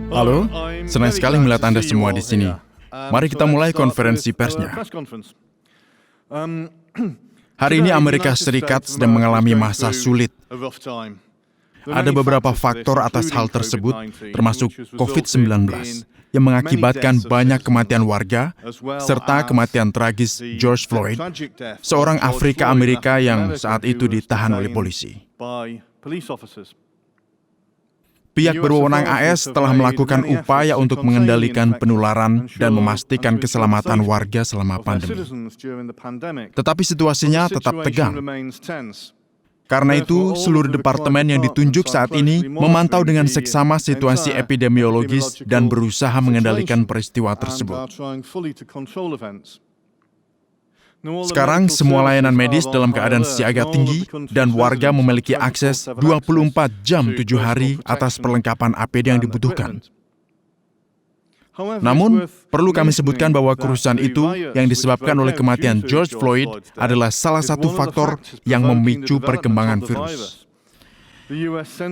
Halo, senang sekali melihat Anda semua di sini. Mari kita mulai konferensi persnya. Hari ini Amerika Serikat sedang mengalami masa sulit. Ada beberapa faktor atas hal tersebut, termasuk COVID-19, yang mengakibatkan banyak kematian warga, serta kematian tragis George Floyd, seorang Afrika Amerika yang saat itu ditahan oleh polisi. Pihak berwenang AS telah melakukan upaya untuk mengendalikan penularan dan memastikan keselamatan warga selama pandemi. Tetapi situasinya tetap tegang. Karena itu, seluruh departemen yang ditunjuk saat ini memantau dengan seksama situasi epidemiologis dan berusaha mengendalikan peristiwa tersebut. Sekarang, semua layanan medis dalam keadaan siaga tinggi dan warga memiliki akses 24 jam 7 hari atas perlengkapan APD yang dibutuhkan. Namun, perlu kami sebutkan bahwa kerusuhan itu yang disebabkan oleh kematian George Floyd adalah salah satu faktor yang memicu perkembangan virus.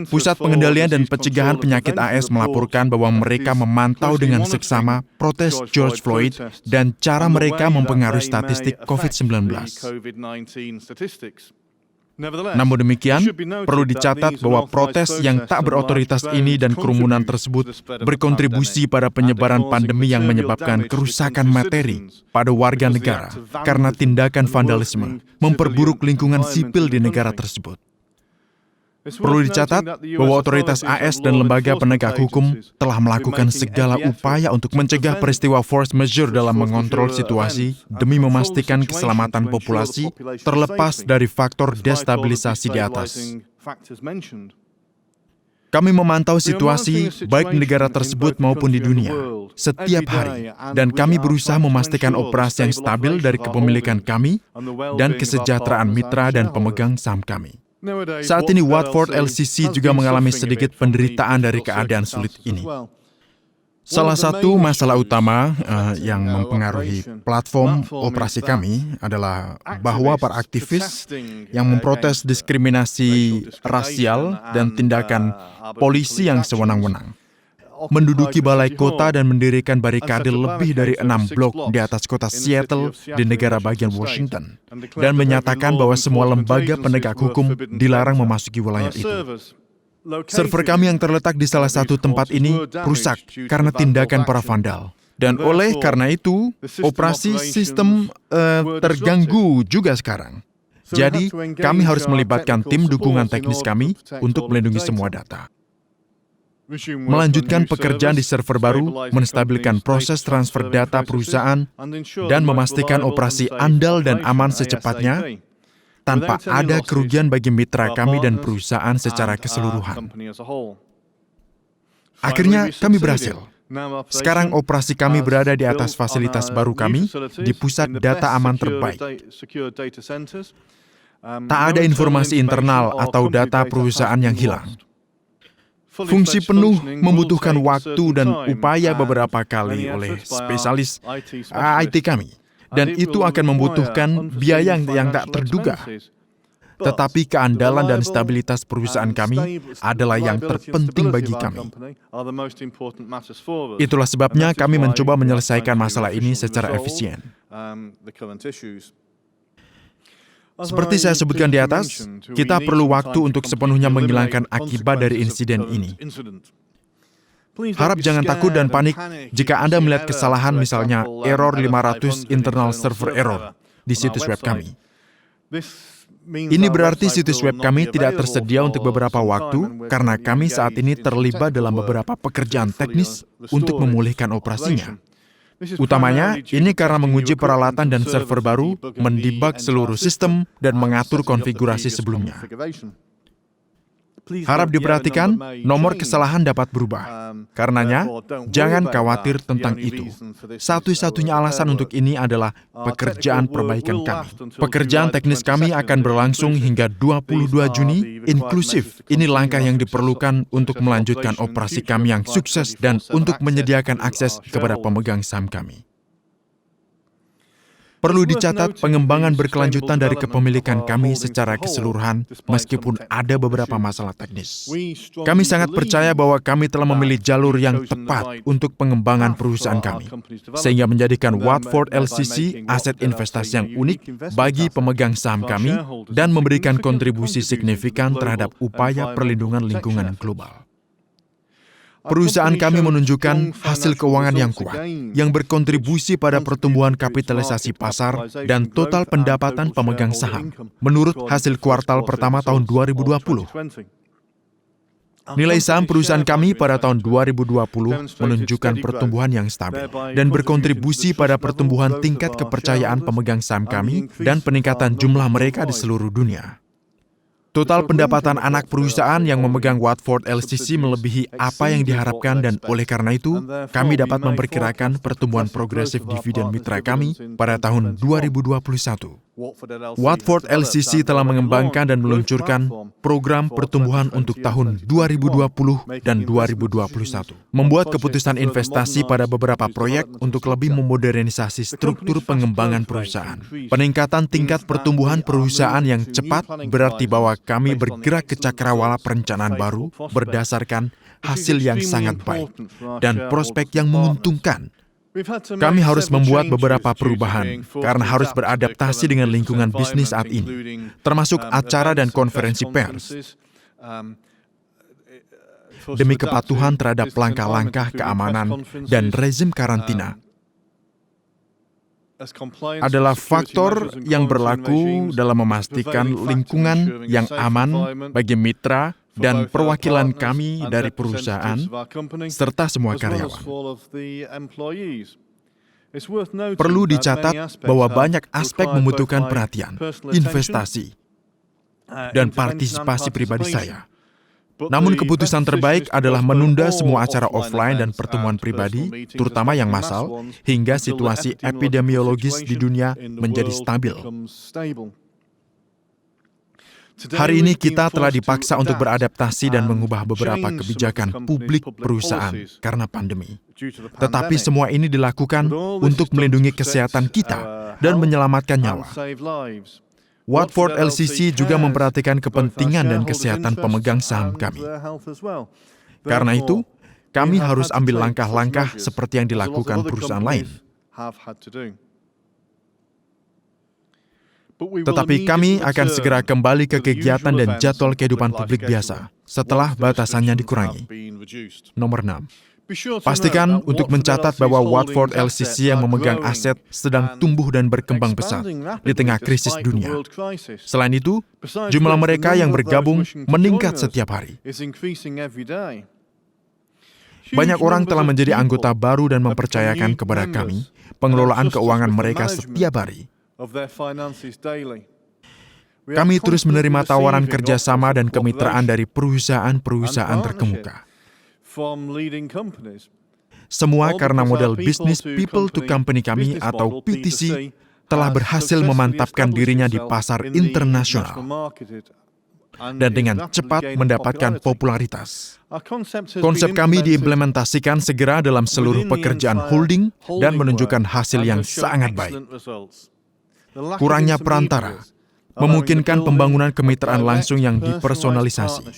Pusat Pengendalian dan Pencegahan Penyakit AS melaporkan bahwa mereka memantau dengan seksama protes George Floyd dan cara mereka mempengaruhi statistik COVID-19. Namun demikian, perlu dicatat bahwa protes yang tak berotoritas ini dan kerumunan tersebut berkontribusi pada penyebaran pandemi yang menyebabkan kerusakan materi pada warga negara karena tindakan vandalisme memperburuk lingkungan sipil di negara tersebut. Perlu dicatat bahwa otoritas AS dan lembaga penegak hukum telah melakukan segala upaya untuk mencegah peristiwa force majeure dalam mengontrol situasi demi memastikan keselamatan populasi terlepas dari faktor destabilisasi di atas. Kami memantau situasi baik di negara tersebut maupun di dunia setiap hari, dan kami berusaha memastikan operasi yang stabil dari kepemilikan kami dan kesejahteraan mitra dan pemegang saham kami. Saat ini Watford LCC juga mengalami sedikit penderitaan dari keadaan sulit ini. Salah satu masalah utama yang mempengaruhi platform operasi kami adalah bahwa para aktivis yang memprotes diskriminasi rasial dan tindakan polisi yang sewenang-wenang menduduki balai kota dan mendirikan barikade lebih dari 6 blok di atas kota Seattle di negara bagian Washington, dan menyatakan bahwa semua lembaga penegak hukum dilarang memasuki wilayah itu. Server kami yang terletak di salah satu tempat ini rusak karena tindakan para vandal. Dan oleh karena itu, operasi sistem terganggu juga sekarang. Jadi, kami harus melibatkan tim dukungan teknis kami untuk melindungi semua data. Melanjutkan pekerjaan di server baru, menstabilkan proses transfer data perusahaan, dan memastikan operasi andal dan aman secepatnya, tanpa ada kerugian bagi mitra kami dan perusahaan secara keseluruhan. Akhirnya, kami berhasil. Sekarang operasi kami berada di atas fasilitas baru kami, di pusat data aman terbaik. Tak ada informasi internal atau data perusahaan yang hilang. Fungsi penuh membutuhkan waktu dan upaya beberapa kali oleh spesialis IT kami, dan itu akan membutuhkan biaya yang tak terduga. Tetapi keandalan dan stabilitas perusahaan kami adalah yang terpenting bagi kami. Itulah sebabnya kami mencoba menyelesaikan masalah ini secara efisien. Seperti saya sebutkan di atas, kita perlu waktu untuk sepenuhnya menghilangkan akibat dari insiden ini. Harap jangan takut dan panik jika Anda melihat kesalahan, misalnya error 500 internal server error di situs web kami. Ini berarti situs web kami tidak tersedia untuk beberapa waktu karena kami saat ini terlibat dalam beberapa pekerjaan teknis untuk memulihkan operasinya. Utamanya, ini karena menguji peralatan dan server baru, mendebug seluruh sistem, dan mengatur konfigurasi sebelumnya. Harap diperhatikan, nomor kesalahan dapat berubah. Karenanya, jangan khawatir tentang itu. Satu-satunya alasan untuk ini adalah pekerjaan perbaikan kami. Pekerjaan teknis kami akan berlangsung hingga 22 Juni, inklusif. Ini langkah yang diperlukan untuk melanjutkan operasi kami yang sukses dan untuk menyediakan akses kepada pemegang saham kami. Perlu dicatat, pengembangan berkelanjutan dari kepemilikan kami secara keseluruhan, meskipun ada beberapa masalah teknis. Kami sangat percaya bahwa kami telah memilih jalur yang tepat untuk pengembangan perusahaan kami, sehingga menjadikan Watford LCC aset investasi yang unik bagi pemegang saham kami dan memberikan kontribusi signifikan terhadap upaya perlindungan lingkungan global. Perusahaan kami menunjukkan hasil keuangan yang kuat, yang berkontribusi pada pertumbuhan kapitalisasi pasar dan total pendapatan pemegang saham, menurut hasil kuartal pertama tahun 2020. Nilai saham perusahaan kami pada tahun 2020 menunjukkan pertumbuhan yang stabil dan berkontribusi pada pertumbuhan tingkat kepercayaan pemegang saham kami dan peningkatan jumlah mereka di seluruh dunia. Total pendapatan anak perusahaan yang memegang Watford LCC melebihi apa yang diharapkan dan oleh karena itu, kami dapat memperkirakan pertumbuhan progresif dividen mitra kami pada tahun 2021. Watford LCC telah mengembangkan dan meluncurkan program pertumbuhan untuk tahun 2020 dan 2021. Membuat keputusan investasi pada beberapa proyek untuk lebih memodernisasi struktur pengembangan perusahaan. Peningkatan tingkat pertumbuhan perusahaan yang cepat berarti bahwa kami bergerak ke cakrawala perencanaan baru berdasarkan hasil yang sangat baik dan prospek yang menguntungkan. Kami harus membuat beberapa perubahan karena harus beradaptasi dengan lingkungan bisnis saat ini, termasuk acara dan konferensi pers, demi kepatuhan terhadap langkah-langkah keamanan dan rezim karantina. Adalah faktor yang berlaku dalam memastikan lingkungan yang aman bagi mitra dan perwakilan kami dari perusahaan, serta semua karyawan. Perlu dicatat bahwa banyak aspek membutuhkan perhatian, investasi, dan partisipasi pribadi saya. Namun keputusan terbaik adalah menunda semua acara offline dan pertemuan pribadi, terutama yang massal, hingga situasi epidemiologis di dunia menjadi stabil. Hari ini kita telah dipaksa untuk beradaptasi dan mengubah beberapa kebijakan publik perusahaan karena pandemi. Tetapi semua ini dilakukan untuk melindungi kesehatan kita dan menyelamatkan nyawa. Watford LCC juga memperhatikan kepentingan dan kesehatan pemegang saham kami. Karena itu, kami harus ambil langkah-langkah seperti yang dilakukan perusahaan lain. Tetapi kami akan segera kembali ke kegiatan dan jadwal kehidupan publik biasa setelah batasannya dikurangi. Nomor 6. Pastikan untuk mencatat bahwa Watford LCC yang memegang aset sedang tumbuh dan berkembang pesat di tengah krisis dunia. Selain itu, jumlah mereka yang bergabung meningkat setiap hari. Banyak orang telah menjadi anggota baru dan mempercayakan kepada kami pengelolaan keuangan mereka setiap hari. Kami terus menerima tawaran kerjasama dan kemitraan dari perusahaan-perusahaan terkemuka. Semua karena model bisnis people to company kami atau PTC telah berhasil memantapkan dirinya di pasar internasional dan dengan cepat mendapatkan popularitas. Konsep kami diimplementasikan segera dalam seluruh pekerjaan holding dan menunjukkan hasil yang sangat baik. Kurangnya perantara memungkinkan pembangunan kemitraan langsung yang dipersonalisasi,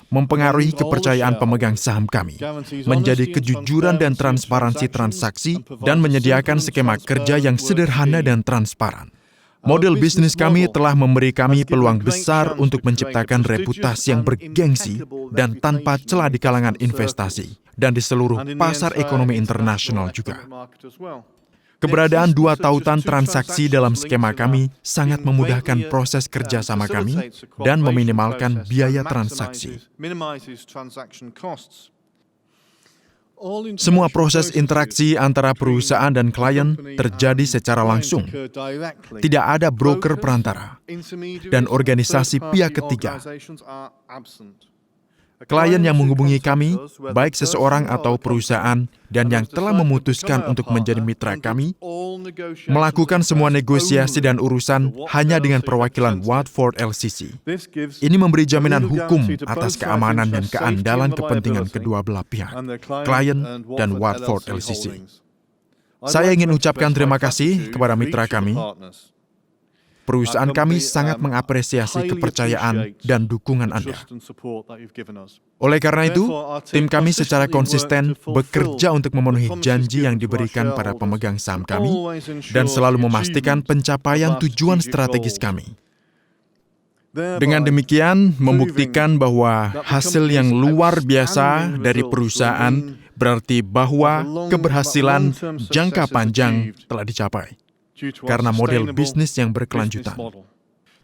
mempengaruhi kepercayaan pemegang saham kami, menjadi kejujuran dan transparansi transaksi, dan menyediakan skema kerja yang sederhana dan transparan. Model bisnis kami telah memberi kami peluang besar untuk menciptakan reputasi yang bergengsi dan tanpa celah di kalangan investasi dan di seluruh pasar ekonomi internasional juga. Keberadaan dua tautan transaksi dalam skema kami sangat memudahkan proses kerjasama kami dan meminimalkan biaya transaksi. Semua proses interaksi antara perusahaan dan klien terjadi secara langsung. Tidak ada broker perantara dan organisasi pihak ketiga. Klien yang menghubungi kami, baik seseorang atau perusahaan, dan yang telah memutuskan untuk menjadi mitra kami, melakukan semua negosiasi dan urusan hanya dengan perwakilan Watford LCC. Ini memberi jaminan hukum atas keamanan dan keandalan kepentingan kedua belah pihak, klien dan Watford LCC. Saya ingin ucapkan terima kasih kepada mitra kami. Perusahaan kami sangat mengapresiasi kepercayaan dan dukungan Anda. Oleh karena itu, tim kami secara konsisten bekerja untuk memenuhi janji yang diberikan pada pemegang saham kami dan selalu memastikan pencapaian tujuan strategis kami. Dengan demikian, membuktikan bahwa hasil yang luar biasa dari perusahaan berarti bahwa keberhasilan jangka panjang telah dicapai karena model bisnis yang berkelanjutan.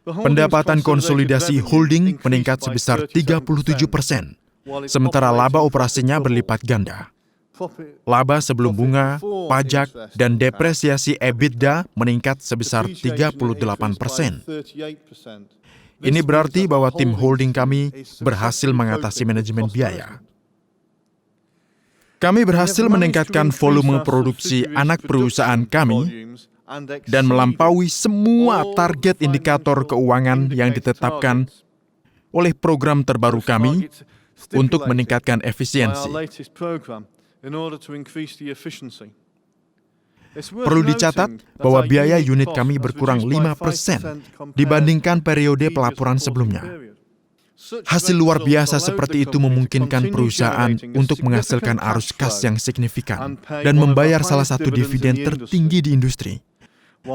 Pendapatan konsolidasi holding meningkat sebesar 37%, sementara laba operasinya berlipat ganda. Laba sebelum bunga, pajak, dan depresiasi EBITDA meningkat sebesar 38%. Ini berarti bahwa tim holding kami berhasil mengatasi manajemen biaya. Kami berhasil meningkatkan volume produksi anak perusahaan kami dan melampaui semua target indikator keuangan yang ditetapkan oleh program terbaru kami untuk meningkatkan efisiensi. Perlu dicatat bahwa biaya unit kami berkurang 5% dibandingkan periode pelaporan sebelumnya. Hasil luar biasa seperti itu memungkinkan perusahaan untuk menghasilkan arus kas yang signifikan dan membayar salah satu dividen tertinggi di industri,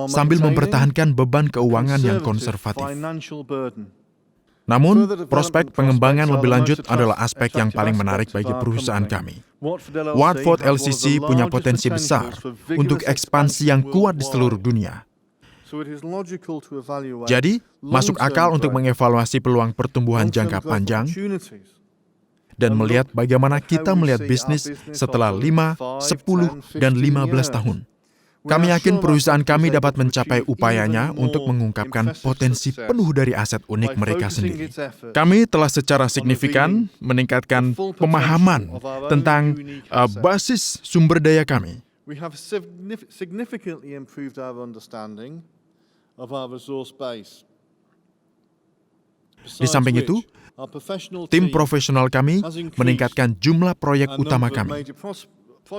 sambil mempertahankan beban keuangan yang konservatif. Namun, prospek pengembangan lebih lanjut adalah aspek yang paling menarik bagi perusahaan kami. Watford LCC punya potensi besar untuk ekspansi yang kuat di seluruh dunia. Jadi, masuk akal untuk mengevaluasi peluang pertumbuhan jangka panjang dan melihat bagaimana kita melihat bisnis setelah 5, 10, dan 15 tahun. Kami yakin perusahaan kami dapat mencapai upayanya untuk mengungkapkan potensi penuh dari aset unik mereka sendiri. Kami telah secara signifikan meningkatkan pemahaman tentang basis sumber daya kami. Di samping itu, tim profesional kami meningkatkan jumlah proyek utama kami.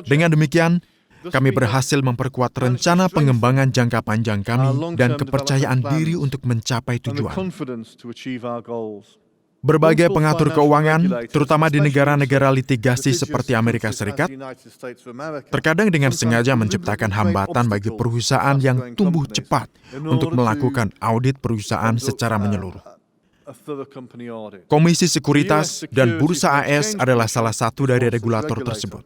Dengan demikian, kami berhasil memperkuat rencana pengembangan jangka panjang kami dan kepercayaan diri untuk mencapai tujuan. Berbagai pengatur keuangan, terutama di negara-negara litigasi seperti Amerika Serikat, terkadang dengan sengaja menciptakan hambatan bagi perusahaan yang tumbuh cepat untuk melakukan audit perusahaan secara menyeluruh. Komisi Sekuritas dan Bursa AS adalah salah satu dari regulator tersebut.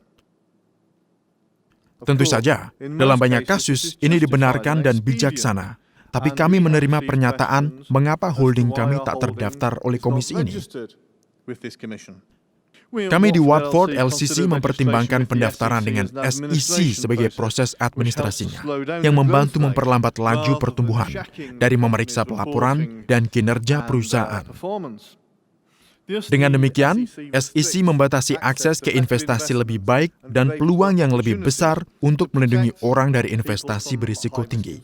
Tentu saja, dalam banyak kasus ini dibenarkan dan bijaksana, tapi kami menerima pernyataan mengapa holding kami tak terdaftar oleh komisi ini. Kami di Watford LCC mempertimbangkan pendaftaran dengan SEC sebagai proses administrasinya, yang membantu memperlambat laju pertumbuhan dari memeriksa pelaporan dan kinerja perusahaan. Dengan demikian, SEC membatasi akses ke investasi lebih baik dan peluang yang lebih besar untuk melindungi orang dari investasi berisiko tinggi.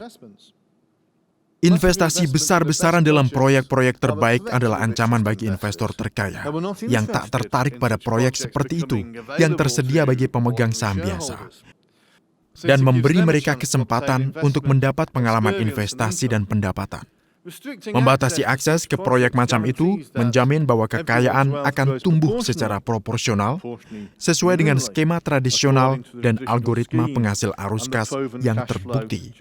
Investasi besar-besaran dalam proyek-proyek terbaik adalah ancaman bagi investor terkaya yang tak tertarik pada proyek seperti itu yang tersedia bagi pemegang saham biasa, dan memberi mereka kesempatan untuk mendapat pengalaman investasi dan pendapatan. Membatasi akses ke proyek macam itu menjamin bahwa kekayaan akan tumbuh secara proporsional sesuai dengan skema tradisional dan algoritma penghasil arus kas yang terbukti.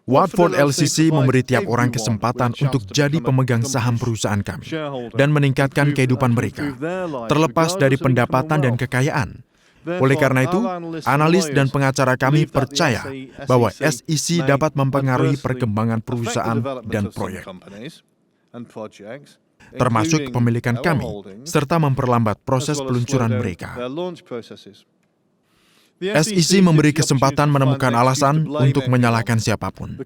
Watford LCC memberi tiap orang kesempatan untuk jadi pemegang saham perusahaan kami dan meningkatkan kehidupan mereka, terlepas dari pendapatan dan kekayaan. Oleh karena itu, analis dan pengacara kami percaya bahwa SEC dapat mempengaruhi perkembangan perusahaan dan proyek, termasuk kepemilikan kami, serta memperlambat proses peluncuran mereka. SEC memberi kesempatan menemukan alasan untuk menyalahkan siapapun.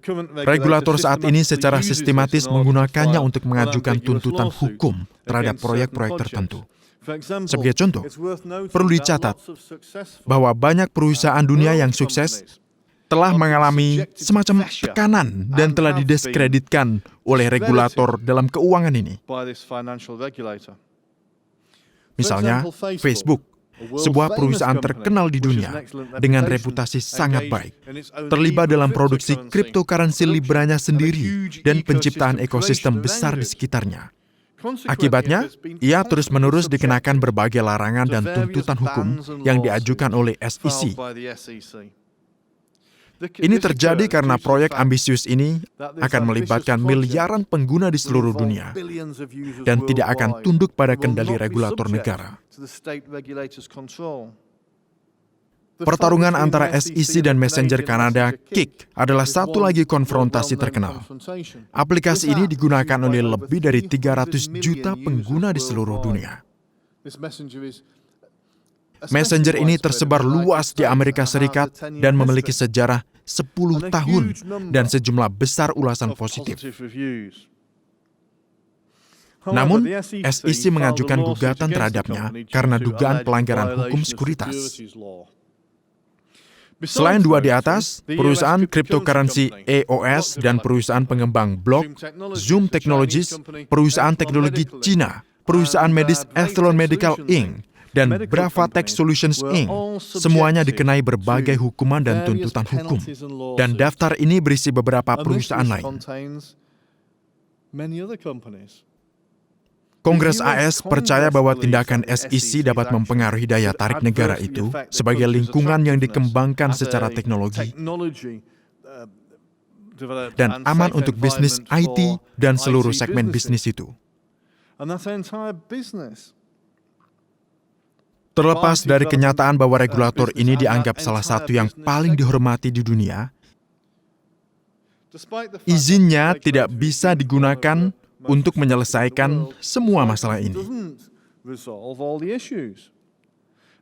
Regulator saat ini secara sistematis menggunakannya untuk mengajukan tuntutan hukum terhadap proyek-proyek tertentu. Sebagai contoh, perlu dicatat bahwa banyak perusahaan dunia yang sukses telah mengalami semacam tekanan dan telah didiskreditkan oleh regulator dalam keuangan ini. Misalnya, Facebook sebuah perusahaan terkenal di dunia dengan reputasi sangat baik, terlibat dalam produksi cryptocurrency Libranya sendiri dan penciptaan ekosistem besar di sekitarnya. Akibatnya, ia terus-menerus dikenakan berbagai larangan dan tuntutan hukum yang diajukan oleh SEC. Ini terjadi karena proyek ambisius ini akan melibatkan miliaran pengguna di seluruh dunia dan tidak akan tunduk pada kendali regulator negara. Pertarungan antara SEC dan Messenger Kanada, Kik, adalah satu lagi konfrontasi terkenal. Aplikasi ini digunakan oleh lebih dari 300 juta pengguna di seluruh dunia. Messenger ini tersebar luas di Amerika Serikat dan memiliki sejarah 10 tahun dan sejumlah besar ulasan positif. Namun, SEC mengajukan gugatan terhadapnya karena dugaan pelanggaran hukum sekuritas. Selain dua di atas, perusahaan cryptocurrency EOS dan perusahaan pengembang blok Zoom Technologies, perusahaan teknologi Cina, perusahaan medis Ethlon Medical Inc., dan Bravatech Solutions Inc. semuanya dikenai berbagai hukuman dan tuntutan hukum. Dan daftar ini berisi beberapa perusahaan lain. Kongres AS percaya bahwa tindakan SEC dapat mempengaruhi daya tarik negara itu sebagai lingkungan yang dikembangkan secara teknologi dan aman untuk bisnis IT dan seluruh segmen bisnis itu. Terlepas dari kenyataan bahwa regulator ini dianggap salah satu yang paling dihormati di dunia, izinnya tidak bisa digunakan untuk menyelesaikan semua masalah ini.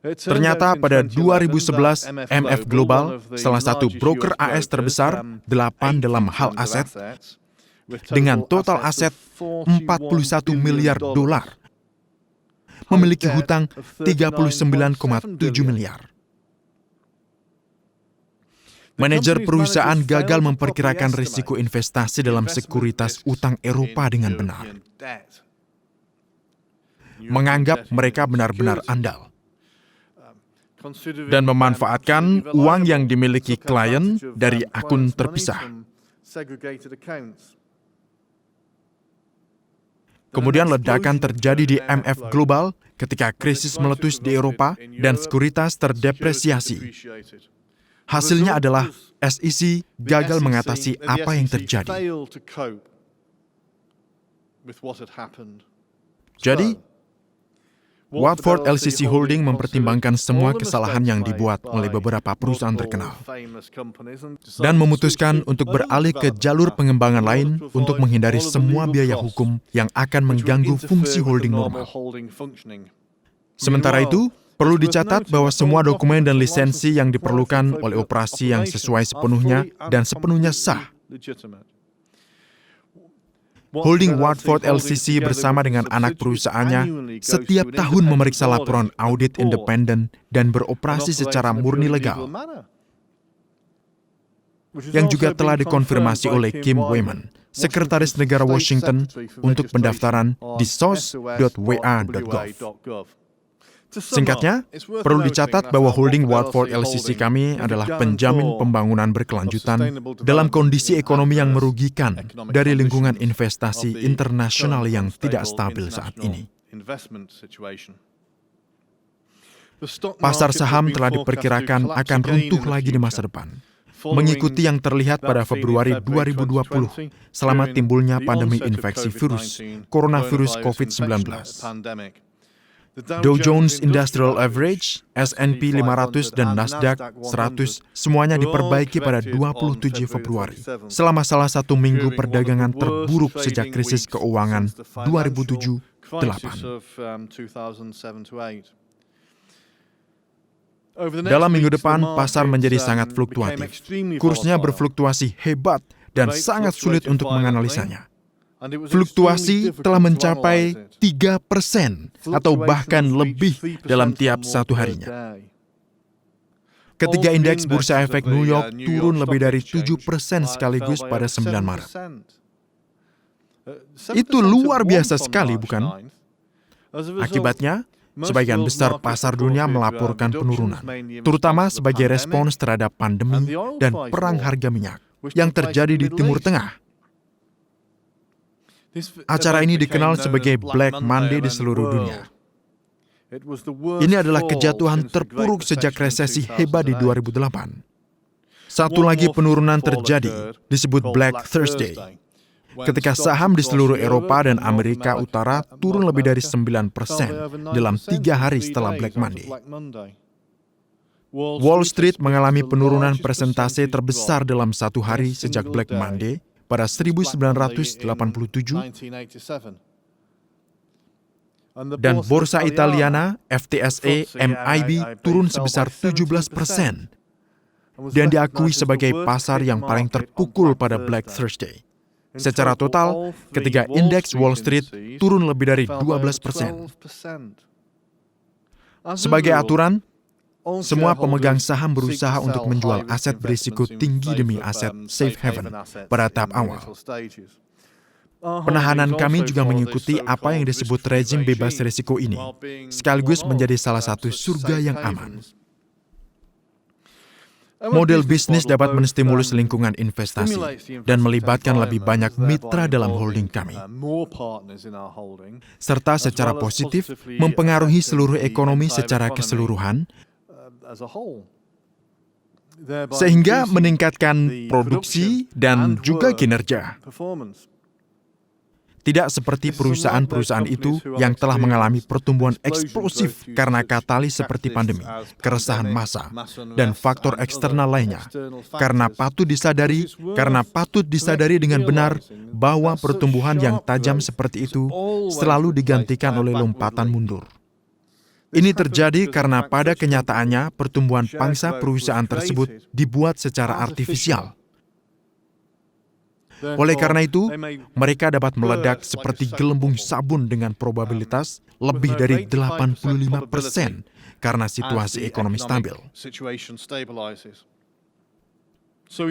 Ternyata pada 2011, MF Global, salah satu broker AS terbesar, 8 dalam hal aset, dengan total aset 41 miliar dolar, memiliki hutang 39,7 miliar. Manajer perusahaan gagal memperkirakan risiko investasi dalam sekuritas utang Eropa dengan benar. Menganggap mereka benar-benar andal. Dan memanfaatkan uang yang dimiliki klien dari akun terpisah. Kemudian ledakan terjadi di MF Global ketika krisis meletus di Eropa dan sekuritas terdepresiasi. Hasilnya adalah SEC gagal mengatasi apa yang terjadi. Jadi, Watford LCC Holding mempertimbangkan semua kesalahan yang dibuat oleh beberapa perusahaan terkenal dan memutuskan untuk beralih ke jalur pengembangan lain untuk menghindari semua biaya hukum yang akan mengganggu fungsi holding normal. Sementara itu, perlu dicatat bahwa semua dokumen dan lisensi yang diperlukan oleh operasi yang sesuai sepenuhnya dan sepenuhnya sah. Holding Watford LCC bersama dengan anak perusahaannya setiap tahun memeriksa laporan audit independen dan beroperasi secara murni legal, yang juga telah dikonfirmasi oleh Kim Wayman, Sekretaris Negara Washington, untuk pendaftaran di sos.wa.gov. Singkatnya, perlu dicatat bahwa holding Watford LCC kami adalah penjamin pembangunan berkelanjutan dalam kondisi ekonomi yang merugikan dari lingkungan investasi internasional yang tidak stabil saat ini. Pasar saham telah diperkirakan akan runtuh lagi di masa depan, mengikuti yang terlihat pada Februari 2020 selama timbulnya pandemi infeksi virus, coronavirus COVID-19. Dow Jones Industrial Average, S&P 500, dan Nasdaq 100 semuanya diperbaiki pada 27 Februari, selama salah satu minggu perdagangan terburuk sejak krisis keuangan 2007-2008. Dalam minggu depan, pasar menjadi sangat fluktuatif. Kursnya berfluktuasi hebat dan sangat sulit untuk menganalisanya. Fluktuasi telah mencapai 3% atau bahkan lebih dalam tiap satu harinya. Ketiga indeks bursa efek New York turun lebih dari 7% sekaligus pada 9 Maret. Itu luar biasa sekali, bukan? Akibatnya, sebagian besar pasar dunia melaporkan penurunan, terutama sebagai respons terhadap pandemi dan perang harga minyak yang terjadi di Timur Tengah. Acara ini dikenal sebagai Black Monday di seluruh dunia. Ini adalah kejatuhan terpuruk sejak resesi hebat di 2008. Satu lagi penurunan terjadi, disebut Black Thursday, ketika saham di seluruh Eropa dan Amerika Utara turun lebih dari 9% dalam 3 hari setelah Black Monday. Wall Street mengalami penurunan persentase terbesar dalam satu hari sejak Black Monday pada 1987, dan Borsa Italiana, FTSE, MIB turun sebesar 17%, dan diakui sebagai pasar yang paling terpukul pada Black Thursday. Secara total, ketika indeks Wall Street turun lebih dari 12%. Sebagai aturan, semua pemegang saham berusaha untuk menjual aset berisiko tinggi demi aset safe haven pada tahap awal. Penahanan kami juga mengikuti apa yang disebut rezim bebas risiko ini, sekaligus menjadi salah satu surga yang aman. Model bisnis dapat menstimulus lingkungan investasi dan melibatkan lebih banyak mitra dalam holding kami, serta secara positif mempengaruhi seluruh ekonomi secara keseluruhan, sehingga meningkatkan produksi dan juga kinerja. Tidak seperti perusahaan-perusahaan itu yang telah mengalami pertumbuhan eksplosif karena katalis seperti pandemi, keresahan massa, dan faktor eksternal lainnya. Karena patut disadari dengan benar bahwa pertumbuhan yang tajam seperti itu selalu digantikan oleh lompatan mundur. Ini terjadi karena pada kenyataannya pertumbuhan pangsa perusahaan tersebut dibuat secara artifisial. Oleh karena itu, mereka dapat meledak seperti gelembung sabun dengan probabilitas lebih dari 85% karena situasi ekonomi stabil.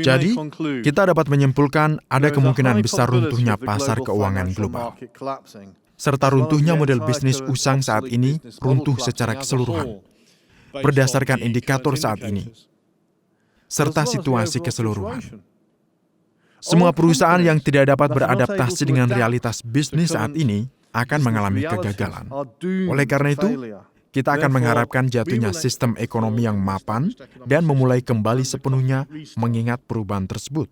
Jadi, kita dapat menyimpulkan ada kemungkinan besar runtuhnya pasar keuangan global, serta runtuhnya model bisnis usang saat ini runtuh secara keseluruhan, berdasarkan indikator saat ini, serta situasi keseluruhan. Semua perusahaan yang tidak dapat beradaptasi dengan realitas bisnis saat ini akan mengalami kegagalan. Oleh karena itu, kita akan mengharapkan jatuhnya sistem ekonomi yang mapan dan memulai kembali sepenuhnya mengingat perubahan tersebut.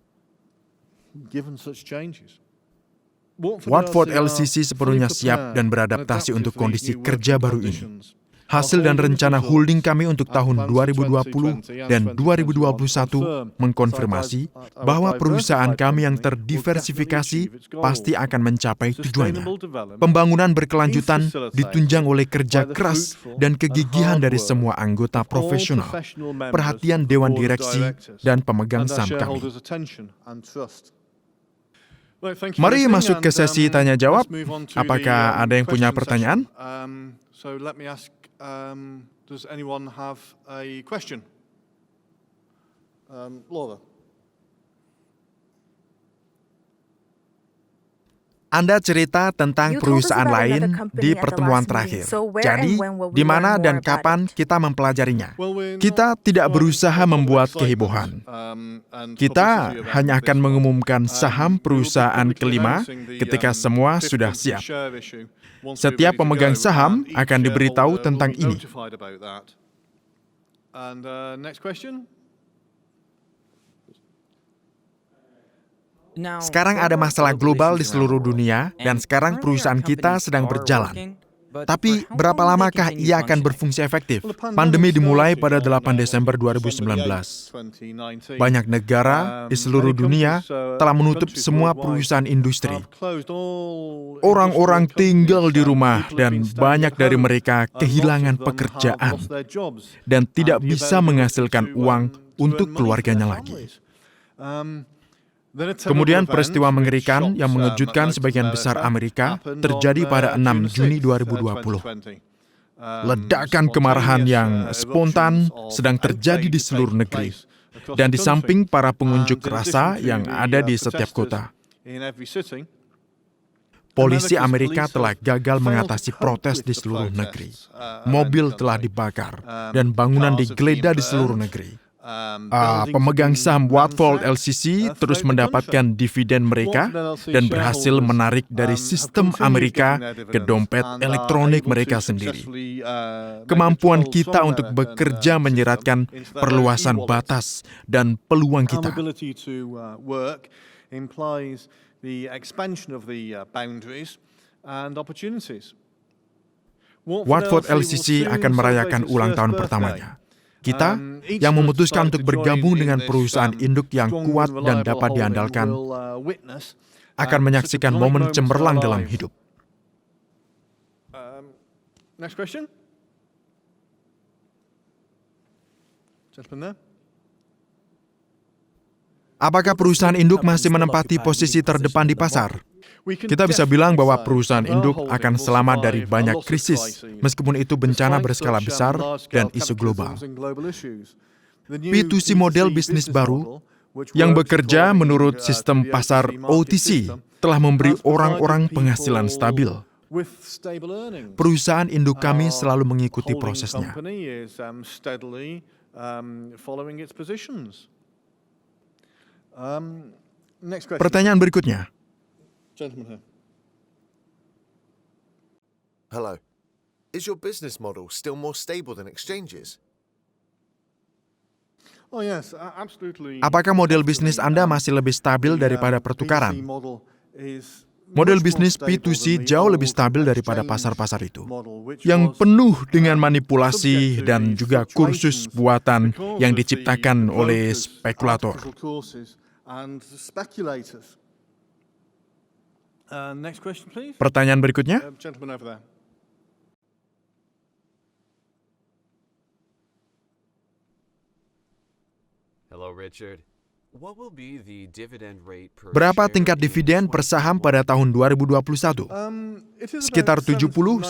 Watford LCC sepenuhnya siap dan beradaptasi untuk kondisi kerja baru ini. Hasil dan rencana holding kami untuk tahun 2020 dan 2021 mengkonfirmasi bahwa perusahaan kami yang terdiversifikasi pasti akan mencapai tujuannya. Pembangunan berkelanjutan ditunjang oleh kerja keras dan kegigihan dari semua anggota profesional, perhatian dewan direksi, dan pemegang saham kami. Mari masuk ke sesi tanya-jawab. Apakah ada yang punya pertanyaan? Does anyone have a question? Laura. Anda cerita tentang perusahaan lain di pertemuan terakhir. Jadi, di mana dan kapan kita mempelajarinya? Kita tidak berusaha membuat kehebohan. Kita hanya akan mengumumkan saham perusahaan kelima ketika semua sudah siap. Setiap pemegang saham akan diberitahu tentang ini. Sekarang ada masalah global di seluruh dunia, dan sekarang perusahaan kita sedang berjalan. Tapi berapa lamakah ia akan berfungsi efektif? Pandemi dimulai pada 8 Desember 2019. Banyak negara di seluruh dunia telah menutup semua perusahaan industri. Orang-orang tinggal di rumah dan banyak dari mereka kehilangan pekerjaan dan tidak bisa menghasilkan uang untuk keluarganya lagi. Kemudian peristiwa mengerikan yang mengejutkan sebagian besar Amerika terjadi pada 6 Juni 2020. Ledakan kemarahan yang spontan sedang terjadi di seluruh negeri, dan di samping para pengunjuk rasa yang ada di setiap kota. Polisi Amerika telah gagal mengatasi protes di seluruh negeri. Mobil telah dibakar dan bangunan digeledah di seluruh negeri. Pemegang saham Watford LCC terus mendapatkan dividen mereka dan berhasil menarik dari sistem Amerika ke dompet elektronik mereka sendiri. Kemampuan kita untuk bekerja menyeratkan perluasan batas dan peluang kita. Watford LCC akan merayakan ulang tahun pertamanya. Kita yang memutuskan untuk bergabung dengan perusahaan induk yang kuat dan dapat diandalkan akan menyaksikan momen cemerlang dalam hidup. Next question. Gentleman there. Apakah perusahaan induk masih menempati posisi terdepan di pasar? Kita bisa bilang bahwa perusahaan induk akan selamat dari banyak krisis, meskipun itu bencana berskala besar dan isu global. P2C model bisnis baru yang bekerja menurut sistem pasar OTC telah memberi orang-orang penghasilan stabil. Perusahaan induk kami selalu mengikuti prosesnya. Pertanyaan berikutnya. Hello. Is your business model still more stable than exchanges? Oh yes, absolutely. Apakah model bisnis Anda masih lebih stabil daripada pertukaran? Model bisnis P2C jauh lebih stabil daripada pasar-pasar itu, yang penuh dengan manipulasi dan juga kursus buatan yang diciptakan oleh spekulator. Pertanyaan berikutnya. Hello, Richard. What will be the dividend rate per Berapa share tingkat in dividen per saham pada tahun 2021? Sekitar 70-90%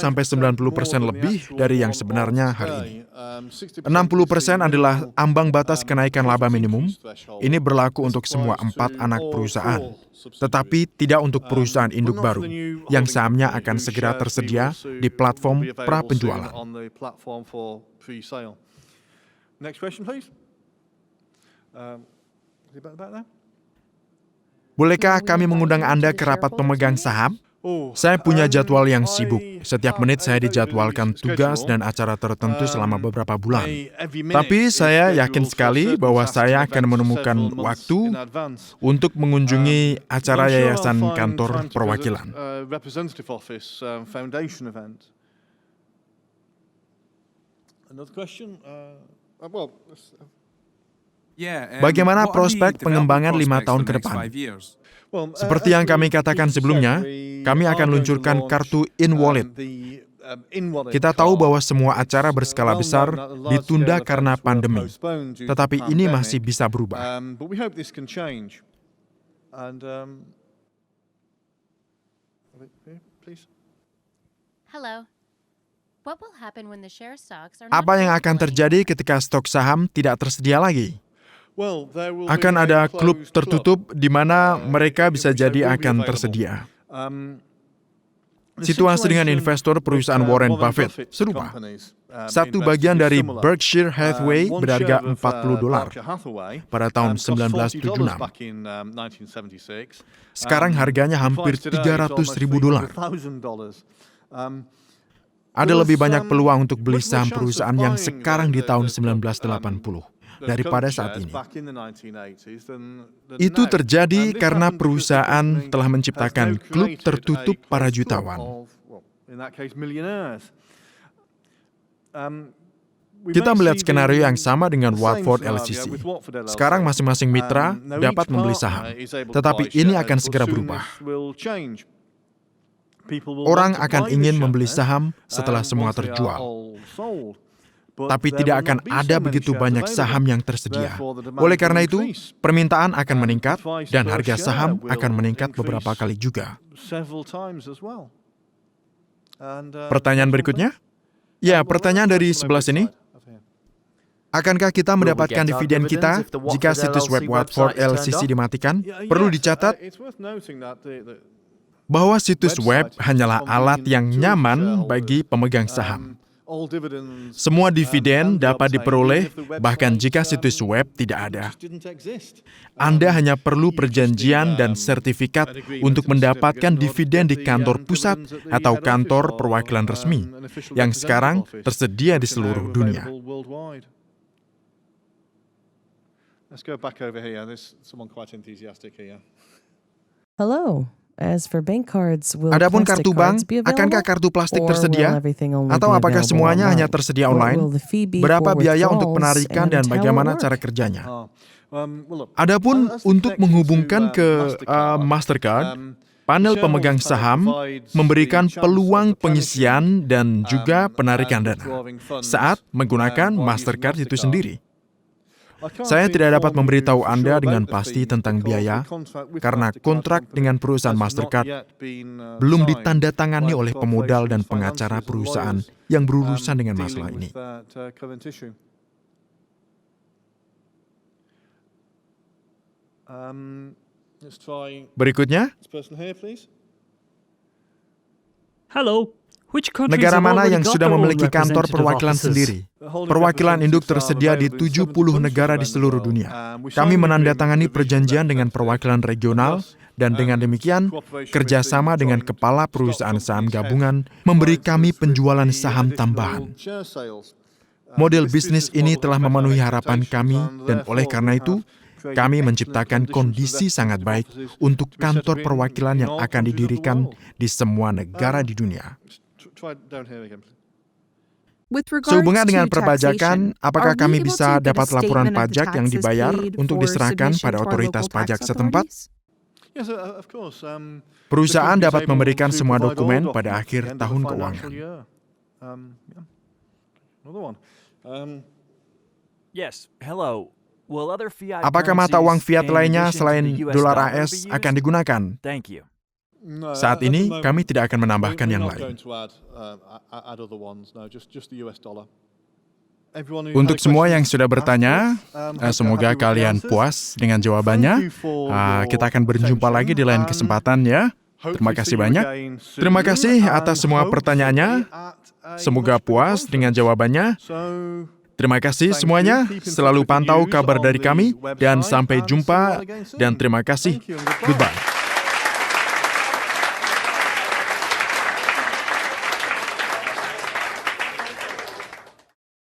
lebih dari yang sebenarnya hari ini. 60% adalah ambang batas kenaikan laba minimum. Ini berlaku untuk semua 4 anak perusahaan, tetapi tidak untuk perusahaan induk baru, yang sahamnya akan segera tersedia di platform pra-penjualan. Next question, please. Bolehkah kami mengundang Anda ke rapat pemegang saham? Saya punya jadwal yang sibuk. Setiap menit saya dijadwalkan tugas dan acara tertentu selama beberapa bulan. Tapi saya yakin sekali bahwa saya akan menemukan waktu untuk mengunjungi acara yayasan kantor perwakilan. Bagaimana prospek pengembangan 5 tahun ke depan? Seperti yang kami katakan sebelumnya, kami akan luncurkan kartu in-wallet. Kita tahu bahwa semua acara berskala besar ditunda karena pandemi, tetapi ini masih bisa berubah. Apa yang akan terjadi ketika stok saham tidak tersedia lagi? Akan ada klub tertutup di mana mereka bisa jadi akan tersedia. Situasi dengan investor perusahaan Warren Buffett serupa. Satu bagian dari Berkshire Hathaway berharga $40 pada tahun 1976. Sekarang harganya hampir $300.000. Ada lebih banyak peluang untuk beli saham perusahaan yang sekarang di tahun 1980. Daripada saat ini. Itu terjadi karena perusahaan telah menciptakan klub tertutup para jutawan. Kita melihat skenario yang sama dengan Watford LCC. Sekarang masing-masing mitra dapat membeli saham, tetapi ini akan segera berubah. Orang akan ingin membeli saham setelah semua terjual. Tapi tidak akan ada begitu banyak saham yang tersedia. Oleh karena itu, permintaan akan meningkat dan harga saham akan meningkat beberapa kali juga. Pertanyaan berikutnya? Ya, pertanyaan dari sebelah sini. Akankah kita mendapatkan dividen kita jika situs web Watford LCC dimatikan? Perlu dicatat, bahwa situs web hanyalah alat yang nyaman bagi pemegang saham. Semua dividen dapat diperoleh bahkan jika situs web tidak ada. Anda hanya perlu perjanjian dan sertifikat untuk mendapatkan dividen di kantor pusat atau kantor perwakilan resmi yang sekarang tersedia di seluruh dunia. Let's go back over here. There's someone quite enthusiastic here. Hello. As for bank cards, will Adapun plastic kartu bank, cards be available? akankah kartu plastik Or tersedia? will everything only Atau be apakah available semuanya hanya online? tersedia What online? will the fee be Berapa for biaya untuk withdrawals penarikan dan and how bagaimana will it cara work? kerjanya? Well, look, Adapun as the untuk connection menghubungkan to, ke Mastercard, Mastercard, panel shareholders pemegang panel saham provides memberikan the chance peluang of replenishing, pengisian dan juga penarikan and dana withdrawing funds, saat menggunakan while using Mastercard itu Mastercard. sendiri. I can't Saya tidak dapat inform memberitahu you for Anda sure dengan about the pasti fee tentang because biaya, the contract with karena Mastercard kontrak company dengan perusahaan has not Mastercard yet been, belum signed ditandatangani by oleh the pemodal dan corporation's pengacara financiers and perusahaan lawyers, yang berurusan dengan dealing masalah with ini. that, current issue. Let's try Berikutnya, this person here, please. Hello. Which countries negara have mana already yang got sudah their own memiliki kantor representative perwakilan offices? sendiri? Perwakilan induk tersedia di 70 negara di seluruh dunia. Kami menandatangani perjanjian dengan perwakilan regional, dan dengan demikian, kerjasama dengan kepala perusahaan saham gabungan memberi kami penjualan saham tambahan. Model bisnis ini telah memenuhi harapan kami, dan oleh karena itu, kami menciptakan kondisi sangat baik untuk kantor perwakilan yang akan didirikan di semua negara di dunia. Sehubungan dengan perpajakan, apakah kami bisa dapat laporan pajak yang dibayar untuk diserahkan pada otoritas pajak setempat? Perusahaan dapat memberikan semua dokumen pada akhir tahun keuangan. Yes, hello. Will other fiat Apakah mata uang currencies fiat in lainnya addition to selain the US dolar dollar AS be used? akan digunakan? Thank you. Saat ini, kami tidak akan menambahkan yang lain. Untuk semua yang sudah bertanya, semoga kalian puas dengan jawabannya. Kita akan berjumpa lagi di lain kesempatan ya. Terima kasih banyak. Terima kasih atas semua pertanyaannya. Semoga puas dengan jawabannya. Terima kasih semuanya. Selalu pantau kabar dari kami dan sampai jumpa dan terima kasih. Goodbye.